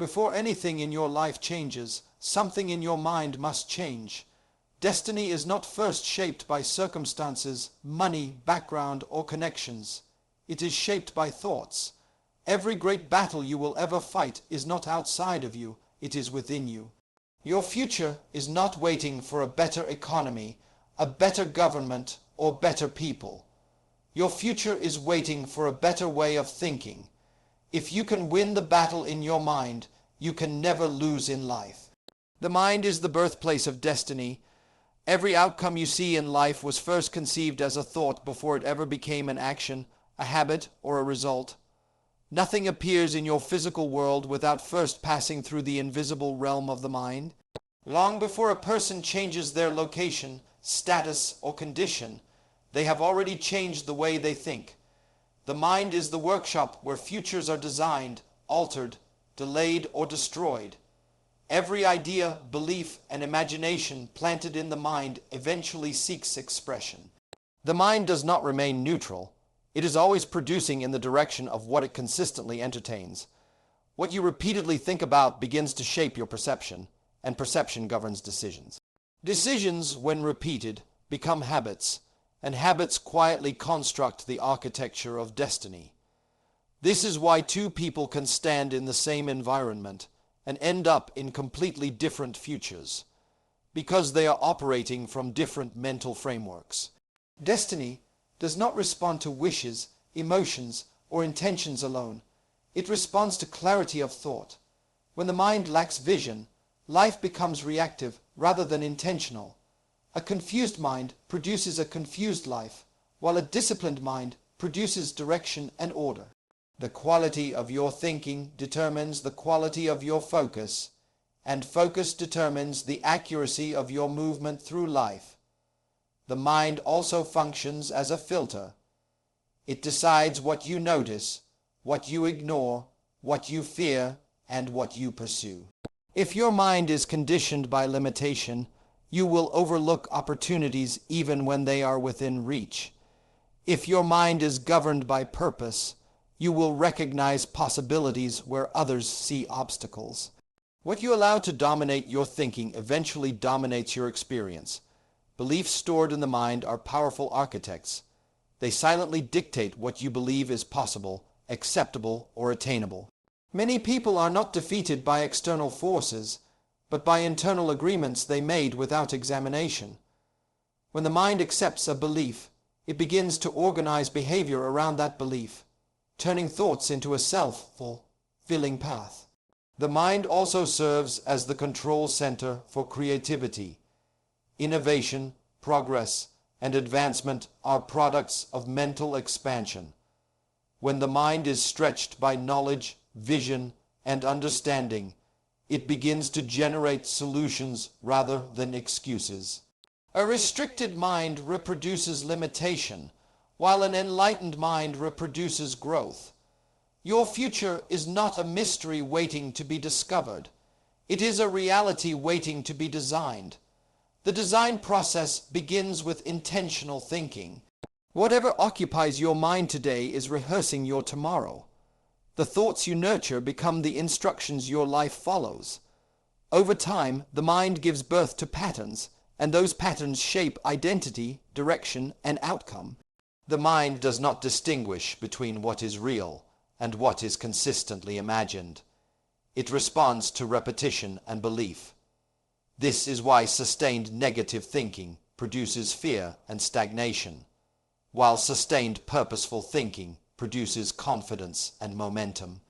Before anything in your life changes, something in your mind must change. Destiny is not first shaped by circumstances, money, background, or connections. It is shaped by thoughts. Every great battle you will ever fight is not outside of you, it is within you. Your future is not waiting for a better economy, a better government, or better people. Your future is waiting for a better way of thinking. If you can win the battle in your mind, you can never lose in life. The mind is the birthplace of destiny. Every outcome you see in life was first conceived as a thought before it ever became an action, a habit, or a result. Nothing appears in your physical world without first passing through the invisible realm of the mind. Long before a person changes their location, status, or condition, they have already changed the way they think. The mind is the workshop where futures are designed, altered, delayed, or destroyed. Every idea, belief, and imagination planted in the mind eventually seeks expression. The mind does not remain neutral. It is always producing in the direction of what it consistently entertains. What you repeatedly think about begins to shape your perception, and perception governs decisions. Decisions, when repeated, become habits, and habits quietly construct the architecture of destiny. This is why two people can stand in the same environment and end up in completely different futures, because they are operating from different mental frameworks. Destiny does not respond to wishes, emotions, or intentions alone. It responds to clarity of thought. When the mind lacks vision, life becomes reactive rather than intentional. A confused mind produces a confused life, while a disciplined mind produces direction and order. The quality of your thinking determines the quality of your focus, and focus determines the accuracy of your movement through life. The mind also functions as a filter. It decides what you notice, what you ignore, what you fear, and what you pursue. If your mind is conditioned by limitation, you will overlook opportunities even when they are within reach. If your mind is governed by purpose, you will recognize possibilities where others see obstacles. What you allow to dominate your thinking eventually dominates your experience. Beliefs stored in the mind are powerful architects. They silently dictate what you believe is possible, acceptable, or attainable. Many people are not defeated by external forces, but by internal agreements they made without examination. When the mind accepts a belief, it begins to organize behavior around that belief, turning thoughts into a self-fulfilling path. The mind also serves as the control center for creativity. Innovation, progress, and advancement are products of mental expansion. When the mind is stretched by knowledge, vision, and understanding, it begins to generate solutions rather than excuses. A restricted mind reproduces limitation, while an enlightened mind reproduces growth. Your future is not a mystery waiting to be discovered. It is a reality waiting to be designed. The design process begins with intentional thinking. Whatever occupies your mind today is rehearsing your tomorrow. The thoughts you nurture become the instructions your life follows. Over time, the mind gives birth to patterns, and those patterns shape identity, direction, and outcome. The mind does not distinguish between what is real and what is consistently imagined. It responds to repetition and belief. This is why sustained negative thinking produces fear and stagnation, while sustained purposeful thinking produces confidence and momentum.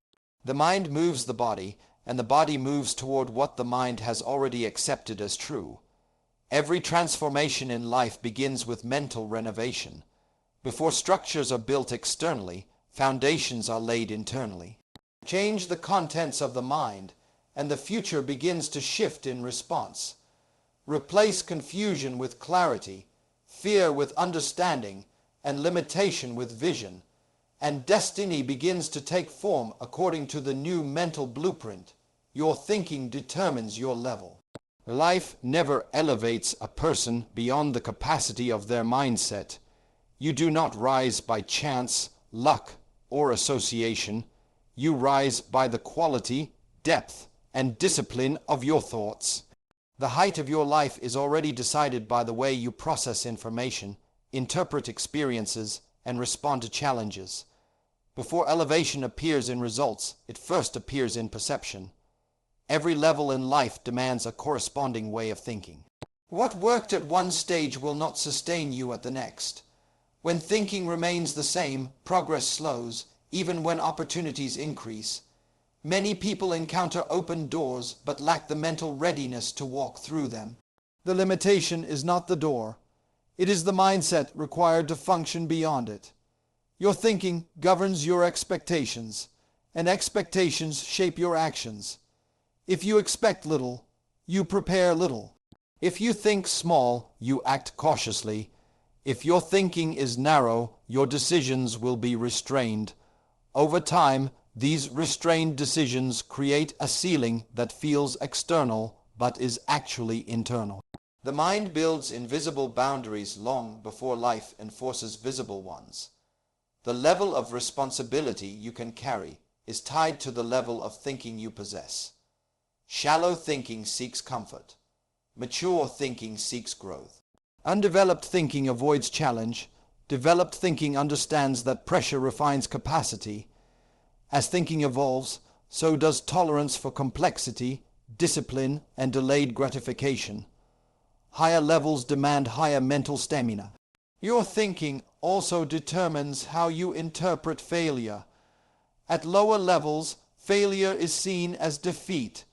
The mind moves the body, and the body moves toward what the mind has already accepted as true. Every transformation in life begins with mental renovation. Before structures are built externally, foundations are laid internally. Change the contents of the mind, and the future begins to shift in response. Replace confusion with clarity, fear with understanding, and limitation with vision, and destiny begins to take form according to the new mental blueprint. Your thinking determines your level. Life never elevates a person beyond the capacity of their mindset. You do not rise by chance, luck, or association. You rise by the quality, depth, and discipline of your thoughts. The height of your life is already decided by the way you process information, interpret experiences, and respond to challenges. Before elevation appears in results, it first appears in perception. Every level in life demands a corresponding way of thinking. What worked at one stage will not sustain you at the next. When thinking remains the same, progress slows, even when opportunities increase. Many people encounter open doors but lack the mental readiness to walk through them. The limitation is not the door. It is the mindset required to function beyond it. Your thinking governs your expectations, and expectations shape your actions. If you expect little, you prepare little. If you think small, you act cautiously. If your thinking is narrow, your decisions will be restrained. Over time, these restrained decisions create a ceiling that feels external but is actually internal. The mind builds invisible boundaries long before life enforces visible ones. The level of responsibility you can carry is tied to the level of thinking you possess. Shallow thinking seeks comfort. Mature thinking seeks growth. Undeveloped thinking avoids challenge. Developed thinking understands that pressure refines capacity. As thinking evolves, so does tolerance for complexity, discipline, and delayed gratification. Higher levels demand higher mental stamina. Your thinking also determines how you interpret failure. At lower levels, failure is seen as defeat.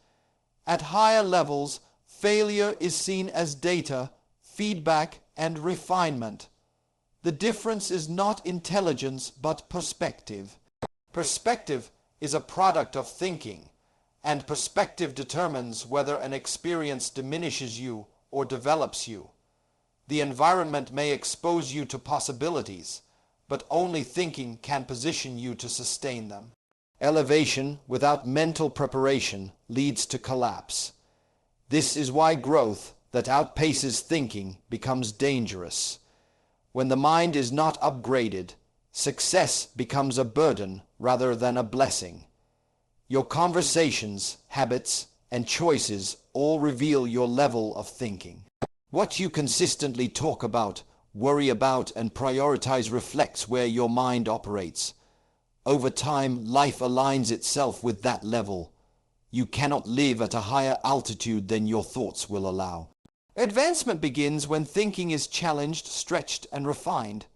At higher levels, failure is seen as data, feedback, and refinement. The difference is not intelligence, but perspective. Perspective is a product of thinking, and perspective determines whether an experience diminishes you or develops you. The environment may expose you to possibilities, but only thinking can position you to sustain them. Elevation without mental preparation leads to collapse. This is why growth that outpaces thinking becomes dangerous. When the mind is not upgraded, success becomes a burden rather than a blessing. Your conversations, habits, and choices all reveal your level of thinking. What you consistently talk about, worry about, and prioritize reflects where your mind operates. Over time, life aligns itself with that level. You cannot live at a higher altitude than your thoughts will allow. Advancement begins when thinking is challenged, stretched, and refined.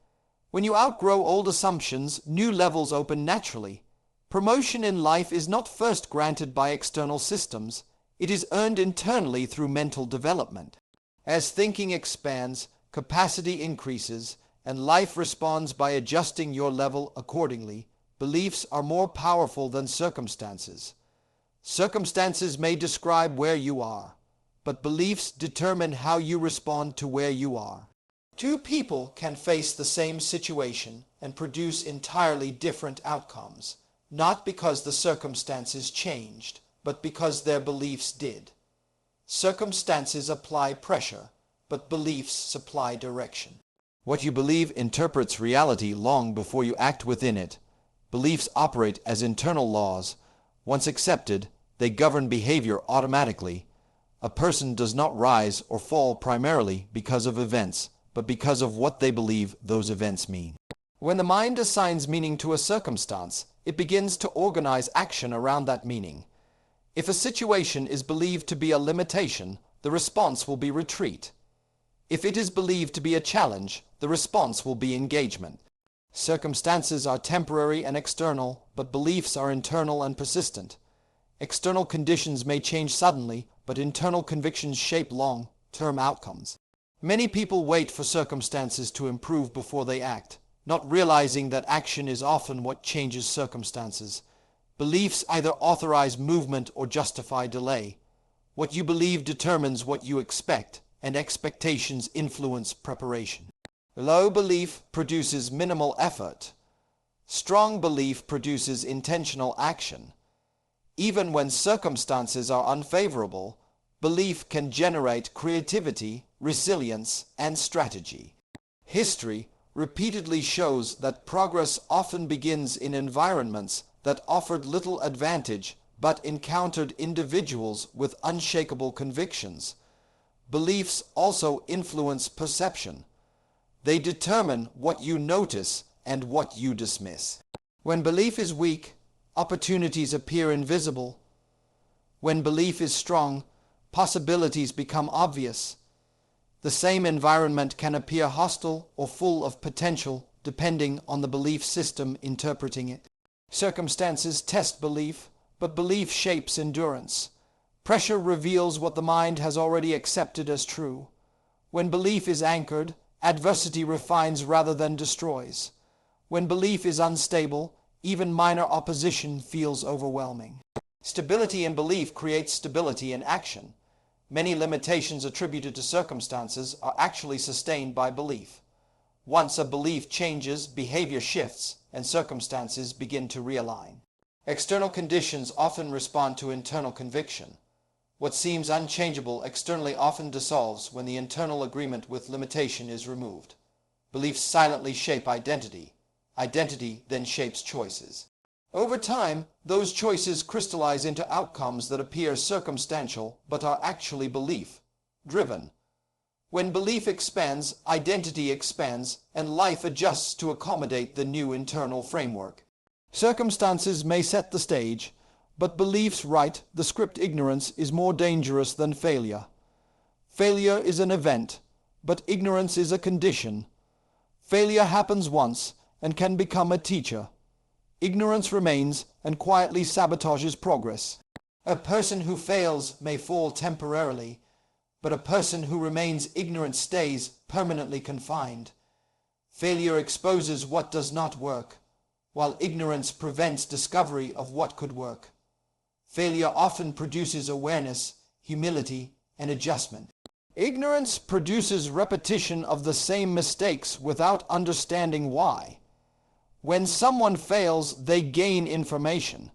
When you outgrow old assumptions, new levels open naturally. Promotion in life is not first granted by external systems. It is earned internally through mental development. As thinking expands, capacity increases, and life responds by adjusting your level accordingly. Beliefs are more powerful than circumstances. Circumstances may describe where you are, but beliefs determine how you respond to where you are. Two people can face the same situation and produce entirely different outcomes, not because the circumstances changed, but because their beliefs did. Circumstances apply pressure, but beliefs supply direction. What you believe interprets reality long before you act within it. Beliefs operate as internal laws. Once accepted, they govern behavior automatically. A person does not rise or fall primarily because of events, but because of what they believe those events mean. When the mind assigns meaning to a circumstance, it begins to organize action around that meaning. If a situation is believed to be a limitation, the response will be retreat. If it is believed to be a challenge, the response will be engagement. Circumstances are temporary and external, but beliefs are internal and persistent. External conditions may change suddenly, but internal convictions shape long-term outcomes. Many people wait for circumstances to improve before they act, not realizing that action is often what changes circumstances. Beliefs either authorize movement or justify delay. What you believe determines what you expect, and expectations influence preparation. Low belief produces minimal effort. Strong belief produces intentional action. Even when circumstances are unfavorable, belief can generate creativity, resilience, and strategy. History repeatedly shows that progress often begins in environments that offered little advantage but encountered individuals with unshakable convictions. Beliefs also influence perception. They determine what you notice and what you dismiss. When belief is weak, opportunities appear invisible. When belief is strong, possibilities become obvious. The same environment can appear hostile or full of potential depending on the belief system interpreting it. Circumstances test belief, but belief shapes endurance. Pressure reveals what the mind has already accepted as true. When belief is anchored, adversity refines rather than destroys. When belief is unstable, even minor opposition feels overwhelming. Stability in belief creates stability in action. Many limitations attributed to circumstances are actually sustained by belief. Once a belief changes, behavior shifts, and circumstances begin to realign. External conditions often respond to internal conviction. What seems unchangeable externally often dissolves when the internal agreement with limitation is removed. Beliefs silently shape identity. Identity then shapes choices. Over time, those choices crystallize into outcomes that appear circumstantial but are actually belief-driven. When belief expands, identity expands, and life adjusts to accommodate the new internal framework. Circumstances may set the stage, but beliefs write the script. Ignorance is more dangerous than failure. Failure is an event, but ignorance is a condition. Failure happens once and can become a teacher. Ignorance remains and quietly sabotages progress. A person who fails may fall temporarily, but a person who remains ignorant stays permanently confined. Failure exposes what does not work, while ignorance prevents discovery of what could work. Failure often produces awareness, humility, and adjustment. Ignorance produces repetition of the same mistakes without understanding why. When someone fails, they gain information.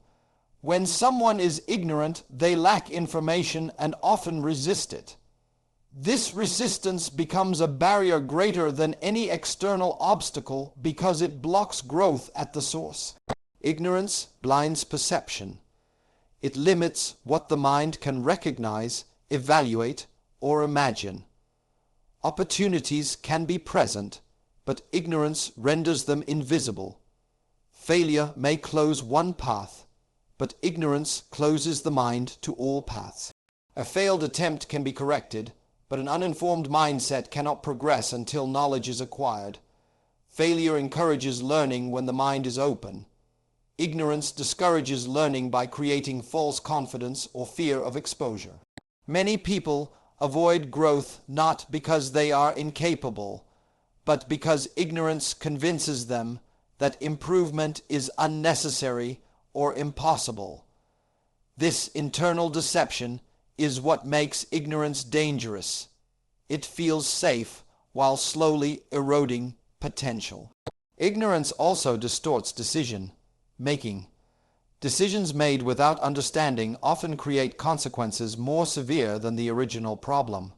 When someone is ignorant, they lack information and often resist it. This resistance becomes a barrier greater than any external obstacle because it blocks growth at the source. Ignorance blinds perception. It limits what the mind can recognize, evaluate, or imagine. Opportunities can be present, but ignorance renders them invisible. Failure may close one path, but ignorance closes the mind to all paths. A failed attempt can be corrected, but an uninformed mindset cannot progress until knowledge is acquired. Failure encourages learning when the mind is open. Ignorance discourages learning by creating false confidence or fear of exposure. Many people avoid growth not because they are incapable, but because ignorance convinces them that improvement is unnecessary or impossible. This internal deception is what makes ignorance dangerous. It feels safe while slowly eroding potential. Ignorance also distorts decision-making. Decisions made without understanding often create consequences more severe than the original problem.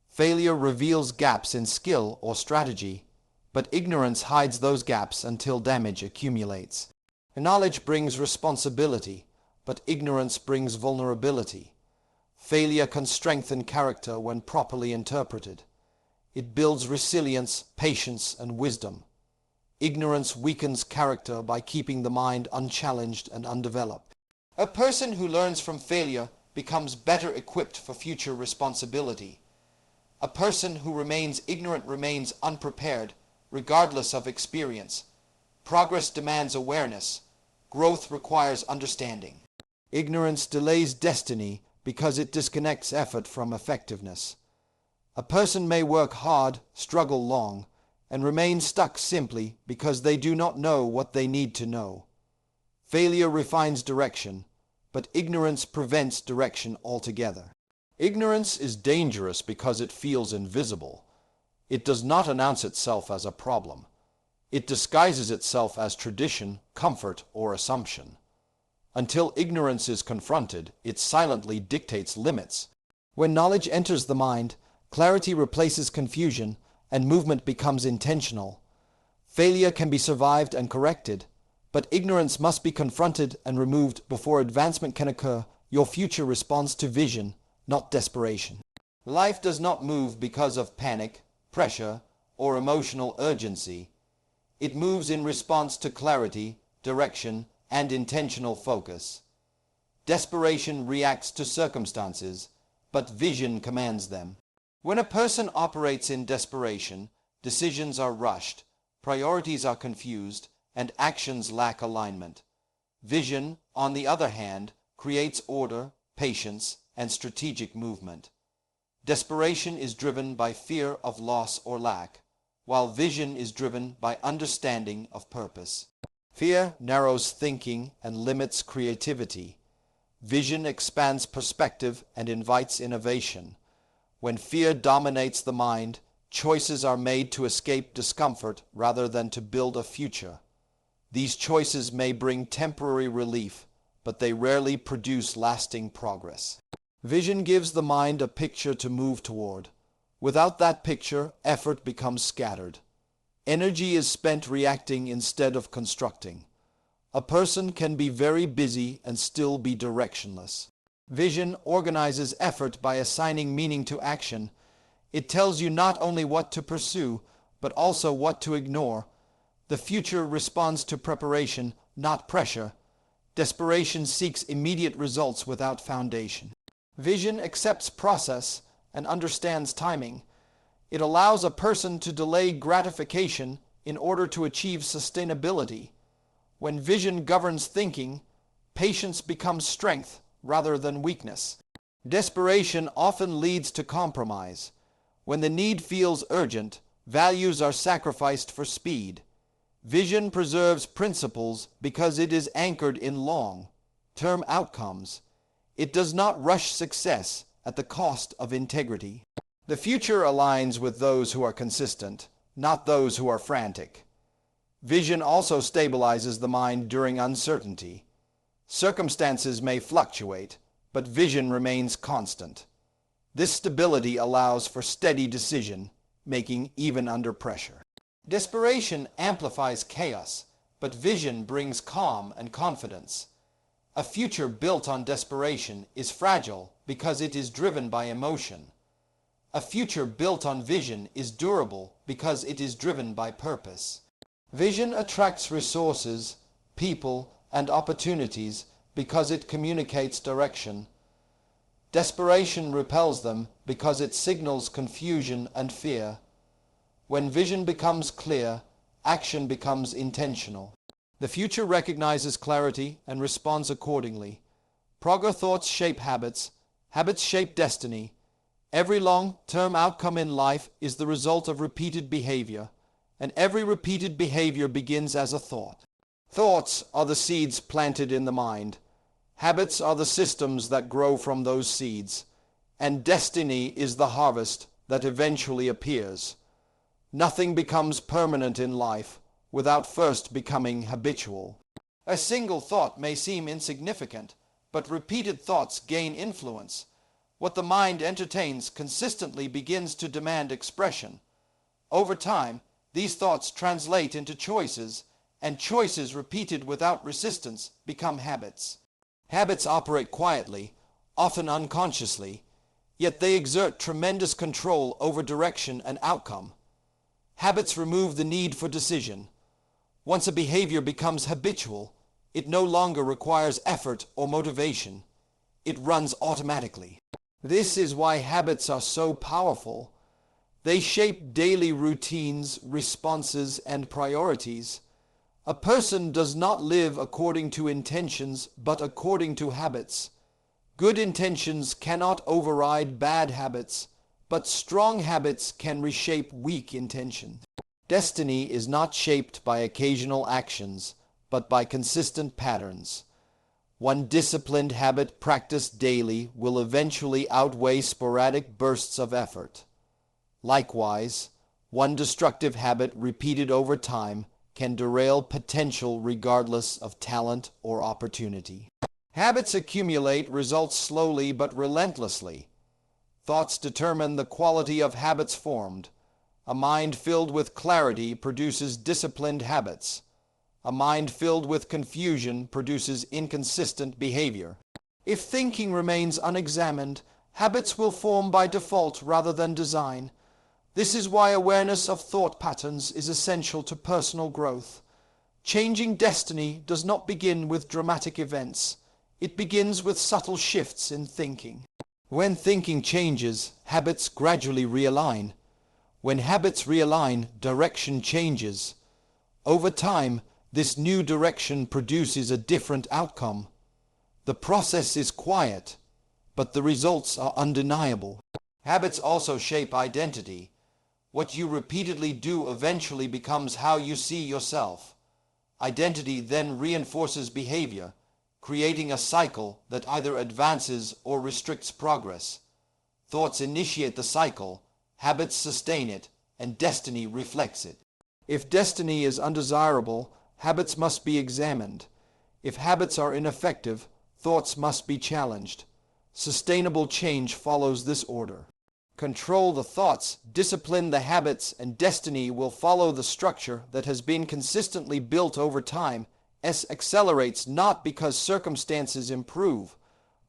Failure reveals gaps in skill or strategy, but ignorance hides those gaps until damage accumulates. Knowledge brings responsibility, but ignorance brings vulnerability. Failure can strengthen character when properly interpreted. It builds resilience, patience, and wisdom. Ignorance weakens character by keeping the mind unchallenged and undeveloped. A person who learns from failure becomes better equipped for future responsibility. A person who remains ignorant remains unprepared, regardless of experience. Progress demands awareness. Growth requires understanding. Ignorance delays destiny because it disconnects effort from effectiveness. A person may work hard, struggle long, and remain stuck simply because they do not know what they need to know. Failure refines direction, but ignorance prevents direction altogether. Ignorance is dangerous because it feels invisible. It does not announce itself as a problem. It disguises itself as tradition, comfort, or assumption. Until ignorance is confronted, it silently dictates limits. When knowledge enters the mind, clarity replaces confusion, and movement becomes intentional. Failure can be survived and corrected, But ignorance must be confronted and removed before advancement can occur. Your future responds to vision, not desperation. Life does not move because of panic, pressure, or emotional urgency. It moves in response to clarity, direction, and intentional focus. Desperation reacts to circumstances, but vision commands them. When a person operates in desperation, decisions are rushed, priorities are confused, and actions lack alignment. Vision, on the other hand, creates order, patience, and strategic movement. Desperation is driven by fear of loss or lack, while vision is driven by understanding of purpose. Fear narrows thinking and limits creativity. Vision expands perspective and invites innovation. When fear dominates the mind, choices are made to escape discomfort rather than to build a future. These choices may bring temporary relief, but they rarely produce lasting progress. Vision gives the mind a picture to move toward. Without that picture, effort becomes scattered. Energy is spent reacting instead of constructing. A person can be very busy and still be directionless. Vision organizes effort by assigning meaning to action. It tells you not only what to pursue, but also what to ignore. The future responds to preparation, not pressure. Desperation seeks immediate results without foundation. Vision accepts process and understands timing. It allows a person to delay gratification in order to achieve sustainability. When vision governs thinking, patience becomes strength rather than weakness. Desperation often leads to compromise. When the need feels urgent, values are sacrificed for speed. Vision preserves principles because it is anchored in long-term outcomes. It does not rush success at the cost of integrity. The future aligns with those who are consistent, not those who are frantic. Vision also stabilizes the mind during uncertainty. Circumstances may fluctuate, but vision remains constant. This stability allows for steady decision-making even under pressure. Desperation amplifies chaos, but vision brings calm and confidence. A future built on desperation is fragile because it is driven by emotion. A future built on vision is durable because it is driven by purpose. Vision attracts resources, people, and opportunities because it communicates direction. Desperation repels them because it signals confusion and fear. When vision becomes clear, action becomes intentional. The future recognizes clarity and responds accordingly. Progress thoughts shape habits, habits shape destiny. Every long-term outcome in life is the result of repeated behavior, and every repeated behavior begins as a thought. Thoughts are the seeds planted in the mind. Habits are the systems that grow from those seeds, and destiny is the harvest that eventually appears. Nothing becomes permanent in life without first becoming habitual. A single thought may seem insignificant, but repeated thoughts gain influence. What the mind entertains consistently begins to demand expression. Over time, these thoughts translate into choices, and choices repeated without resistance become habits. Habits operate quietly, often unconsciously, yet they exert tremendous control over direction and outcome. Habits remove the need for decision. Once a behavior becomes habitual, it no longer requires effort or motivation. It runs automatically. This is why habits are so powerful. They shape daily routines, responses, and priorities. A person does not live according to intentions, but according to habits. Good intentions cannot override bad habits, but strong habits can reshape weak intentions. Destiny is not shaped by occasional actions, but by consistent patterns. One disciplined habit practiced daily will eventually outweigh sporadic bursts of effort. Likewise, one destructive habit repeated over time can derail potential regardless of talent or opportunity. Habits accumulate results slowly but relentlessly. Thoughts determine the quality of habits formed. A mind filled with clarity produces disciplined habits. A mind filled with confusion produces inconsistent behavior. If thinking remains unexamined, habits will form by default rather than design. This is why awareness of thought patterns is essential to personal growth. Changing destiny does not begin with dramatic events. It begins with subtle shifts in thinking. When thinking changes, habits gradually realign. When habits realign, direction changes. Over time, this new direction produces a different outcome. The process is quiet, but the results are undeniable. Habits also shape identity. What you repeatedly do eventually becomes how you see yourself. Identity then reinforces behavior, creating a cycle that either advances or restricts progress. Thoughts initiate the cycle, habits sustain it, and destiny reflects it. If destiny is undesirable, habits must be examined. If habits are ineffective, thoughts must be challenged. Sustainable change follows this order. Control the thoughts, discipline the habits, and destiny will follow the structure that has been consistently built over time. Accelerates not because circumstances improve,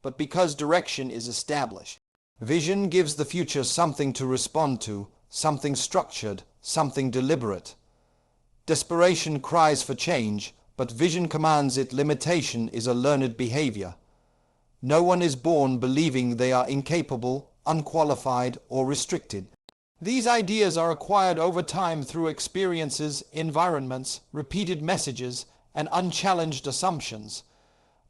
but because direction is established. Vision gives the future something to respond to, something structured, something deliberate. Desperation cries for change, but vision commands it. Limitation is a learned behavior. No one is born believing they are incapable, unqualified, or restricted. These ideas are acquired over time through experiences, environments, repeated messages, and unchallenged assumptions.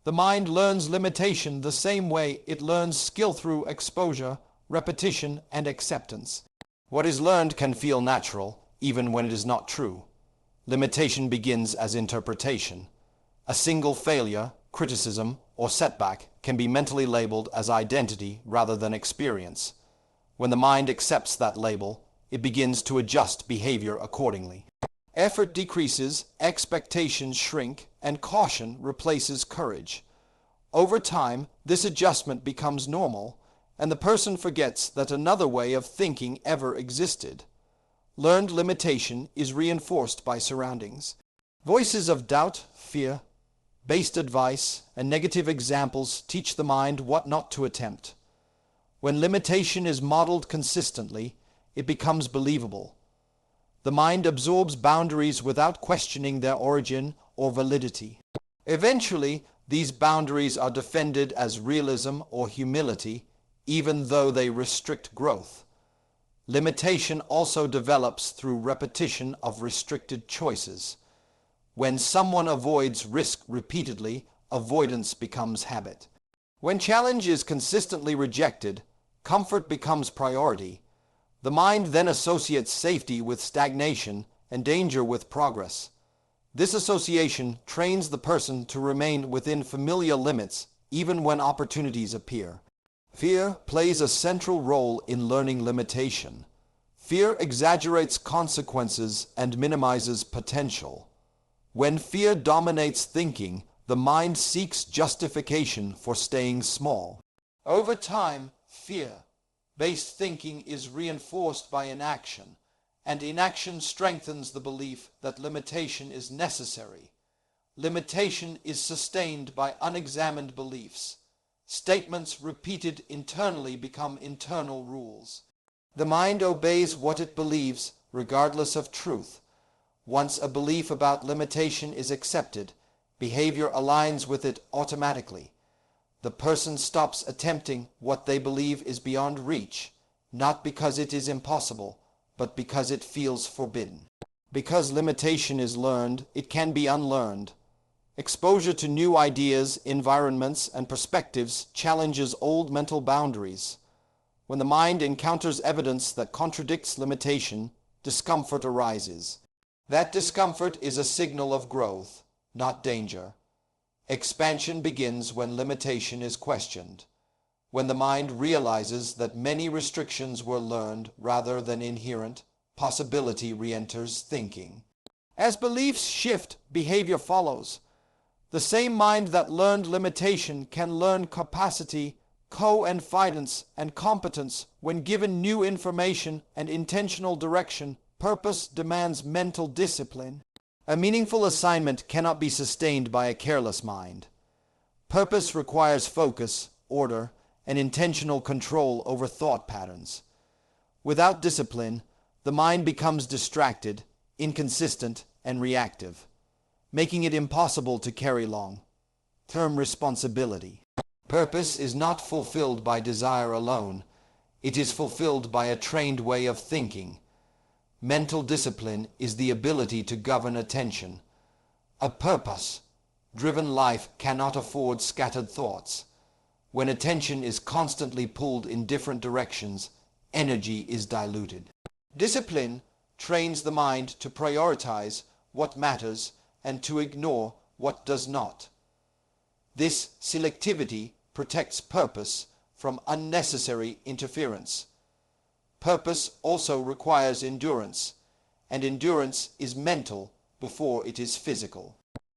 The mind learns limitation the same way it learns skill through exposure, repetition, and acceptance. What is learned can feel natural, even when it is not true. Limitation begins as interpretation. A single failure, criticism, or setback can be mentally labeled as identity rather than experience. When the mind accepts that label, it begins to adjust behavior accordingly. Effort decreases, expectations shrink, and caution replaces courage. Over time, this adjustment becomes normal, and the person forgets that another way of thinking ever existed. Learned limitation is reinforced by surroundings. Voices of doubt, fear, based advice, and negative examples teach the mind what not to attempt. When limitation is modeled consistently, it becomes believable. The mind absorbs boundaries without questioning their origin or validity. Eventually, these boundaries are defended as realism or humility, even though they restrict growth. Limitation also develops through repetition of restricted choices. When someone avoids risk repeatedly, avoidance becomes habit. When challenge is consistently rejected, comfort becomes priority. The mind then associates safety with stagnation and danger with progress. This association trains the person to remain within familiar limits even when opportunities appear. Fear plays a central role in learning limitation. Fear exaggerates consequences and minimizes potential. When fear dominates thinking, the mind seeks justification for staying small. Over time, fear-based thinking is reinforced by inaction, and inaction strengthens the belief that limitation is necessary. Limitation is sustained by unexamined beliefs. Statements repeated internally become internal rules. The mind obeys what it believes, regardless of truth. Once a belief about limitation is accepted, behavior aligns with it automatically. The person stops attempting what they believe is beyond reach, not because it is impossible, but because it feels forbidden. Because limitation is learned, it can be unlearned. Exposure to new ideas, environments, and perspectives challenges old mental boundaries. When the mind encounters evidence that contradicts limitation, discomfort arises. That discomfort is a signal of growth, not danger. Expansion begins when limitation is questioned, when the mind realizes that many restrictions were learned rather than inherent. Possibility re-enters thinking. As beliefs shift, behavior follows. The same mind that learned limitation can learn capacity, co-confidence, and competence when given new information and intentional direction. Purpose demands mental discipline. A meaningful assignment cannot be sustained by a careless mind. Purpose requires focus, order, and intentional control over thought patterns. Without discipline, the mind becomes distracted, inconsistent, and reactive, making it impossible to carry long-term responsibility. Purpose is not fulfilled by desire alone. It is fulfilled by a trained way of thinking. Mental discipline is the ability to govern attention. A purpose-driven life cannot afford scattered thoughts. When attention is constantly pulled in different directions, energy is diluted. Discipline trains the mind to prioritize what matters and to ignore what does not. This selectivity protects purpose from unnecessary interference. Purpose also requires endurance, and endurance is mental before it is physical.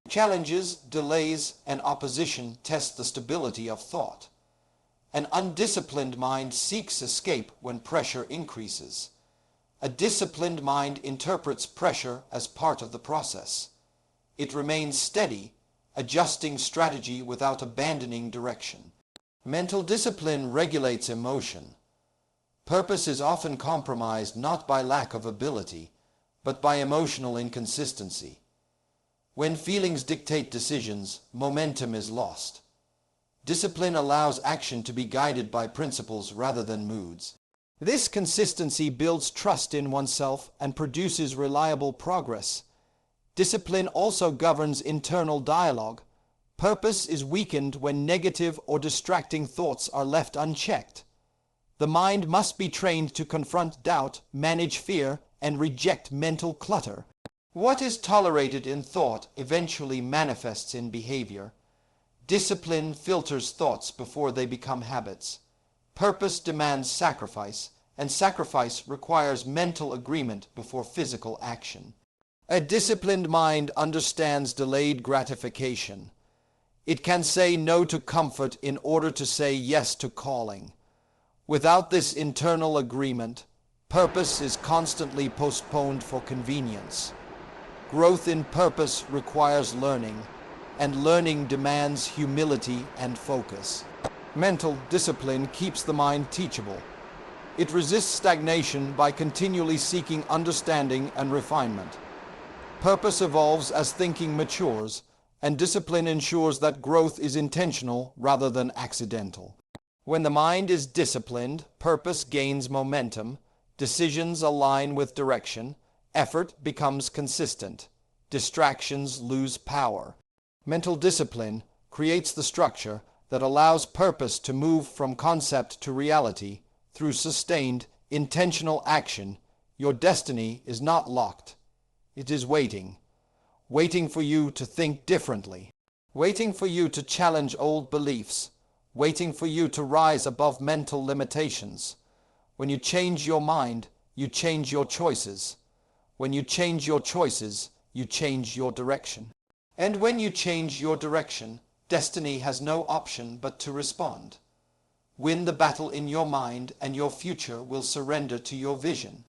Challenges, delays, and opposition test the stability of thought. An undisciplined mind seeks escape when pressure increases. A disciplined mind interprets pressure as part of the process. It remains steady, adjusting strategy without abandoning direction. Mental discipline regulates emotion. Purpose is often compromised not by lack of ability, but by emotional inconsistency. When feelings dictate decisions, momentum is lost. Discipline allows action to be guided by principles rather than moods. This consistency builds trust in oneself and produces reliable progress. Discipline also governs internal dialogue. Purpose is weakened when negative or distracting thoughts are left unchecked. The mind must be trained to confront doubt, manage fear, and reject mental clutter. What is tolerated in thought eventually manifests in behavior. Discipline filters thoughts before they become habits. Purpose demands sacrifice, and sacrifice requires mental agreement before physical action. A disciplined mind understands delayed gratification. It can say no to comfort in order to say yes to calling. Without this internal agreement, purpose is constantly postponed for convenience. Growth in purpose requires learning, and learning demands humility and focus. Mental discipline keeps the mind teachable. It resists stagnation by continually seeking understanding and refinement. Purpose evolves as thinking matures, and discipline ensures that growth is intentional rather than accidental. When the mind is disciplined, purpose gains momentum, decisions align with direction, effort becomes consistent, distractions lose power. Mental discipline creates the structure that allows purpose to move from concept to reality through sustained, intentional action. Your destiny is not locked. It is waiting for you to think differently, waiting for you to challenge old beliefs, waiting for you to rise above mental limitations. When you change your mind, you change your choices. When you change your choices, you change your direction. And when you change your direction, destiny has no option but to respond. Win the battle in your mind, and your future will surrender to your vision.